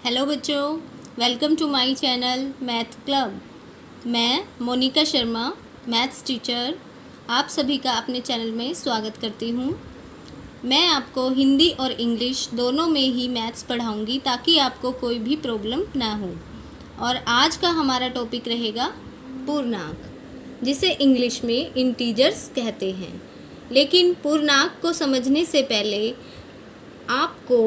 Hello बच्चों, welcome to my channel math club. मैं Monika Sharma, maths teacher, आप सभी का अपने चैनल में स्वागत करती हूँ। मैं आपको हिंदी और इंग्लिश दोनों में ही मैथ्स पढ़ाऊँगी ताकि आपको कोई भी प्रॉब्लम ना हो। और आज का हमारा टॉपिक रहेगा पूर्णांक, जिसे इंग्लिश में इंटीजर्स कहते हैं। लेकिन पूर्णांक को समझने से पहले आपको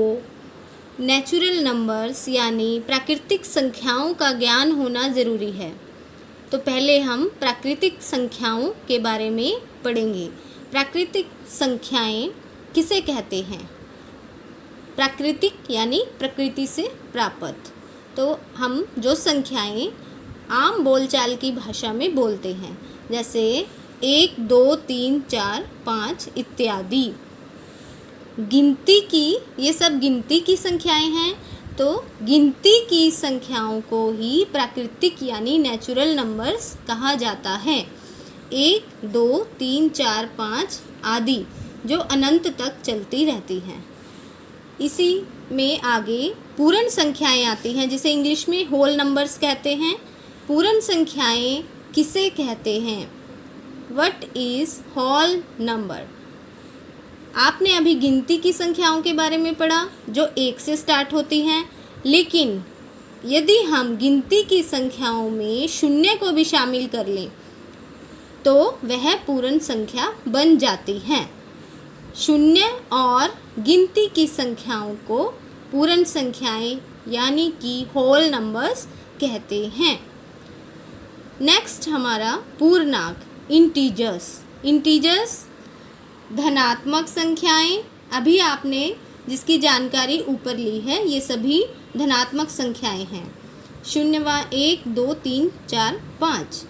नेचुरल नंबर्स यानी प्राकृतिक संख्याओं का ज्ञान होना ज़रूरी है। तो पहले हम प्राकृतिक संख्याओं के बारे में पढ़ेंगे। प्राकृतिक संख्याएं किसे कहते हैं? प्राकृतिक यानी प्रकृति से प्राप्त। तो हम जो संख्याएं आम बोलचाल की भाषा में बोलते हैं, जैसे 1, 2, 3, 4, 5 इत्यादि। गिनती की, ये सब गिनती की संख्याएं हैं, तो गिनती की संख्याओं को ही प्राकृतिक यानी नेचुरल नंबर्स कहा जाता है। 1, 2, 3, 4, 5 आदि जो अनंत तक चलती रहती हैं। इसी में आगे पूर्ण संख्याएं आती हैं, जिसे इंग्लिश में होल नंबर्स कहते हैं। पूर्ण संख्याएं किसे कहते हैं? What is whole number? आपने अभी गिनती की संख्याओं के बारे में पढ़ा जो 1 से स्टार्ट होती हैं, लेकिन यदि हम गिनती की संख्याओं में शून्य को भी शामिल कर लें तो वह पूर्ण संख्या बन जाती है। शून्य और गिनती की संख्याओं को पूर्ण संख्याएं यानी कि होल नंबर्स कहते हैं। नेक्स्ट हमारा पूर्णांक इंटीजर्स धनात्मक संख्याएं। अभी आपने जिसकी जानकारी ऊपर ली है, ये सभी धनात्मक संख्याएं हैं। 0, 1, 2, 3, 4, 5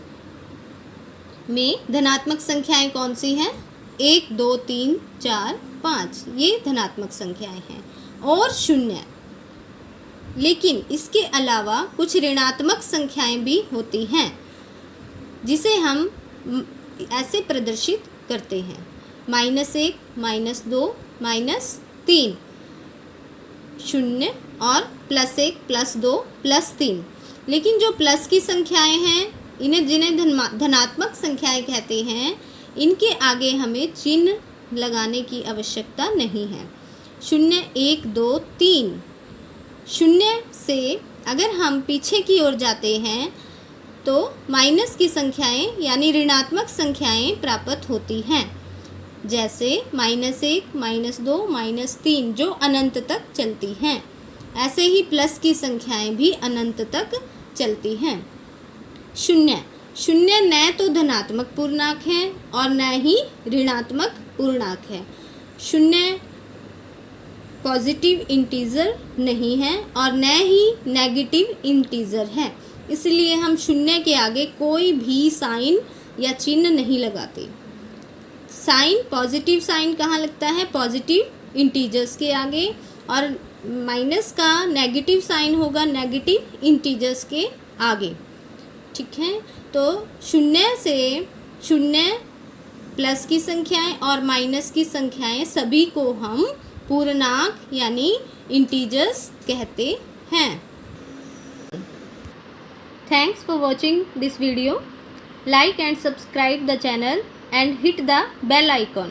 में धनात्मक संख्याएं कौन सी हैं? 1, 2, 3, 4, 5 ये धनात्मक संख्याएं हैं और 0। लेकिन इसके अलावा कुछ ऋणात्मक संख्याएं भी होती हैं, जिसे हम ऐसे प्रदर्शित करते हैं: -1, -2, -3, 0 और +1, +2, +3। लेकिन जो प्लस की संख्याएं हैं, जिन्हें धनात्मक संख्याएं कहते हैं, इनके आगे हमें चिन्ह लगाने की आवश्यकता नहीं है। 0, 1, 2, 3। 0 से अगर हम पीछे की ओर जाते हैं तो माइनस की संख्याएं यानी ऋणात्मक संख्याएं प्राप्त होती हैं, जैसे -1, -2, -3 जो अनंत तक चलती हैं। ऐसे ही प्लस की संख्याएं भी अनंत तक चलती हैं। 0 न तो धनात्मक पूर्णांक है और न ही ऋणात्मक पूर्णांक है। 0 पॉजिटिव इंटीजर नहीं है और न ही नेगेटिव इंटीजर है, इसलिए हम 0 के आगे कोई भी साइन या चिन्ह नहीं लगाते। साइन, पॉजिटिव साइन कहाँ लगता है? पॉजिटिव इंटीजर्स के आगे, और माइनस का नेगेटिव साइन होगा नेगेटिव इंटीजर्स के आगे। ठीक है, तो 0 से 0 प्लस की संख्याएं और माइनस की संख्याएं सभी को हम पूर्णांक यानी इंटीजर्स कहते हैं। Thanks for watching this video. Like and subscribe the channel and hit the bell icon.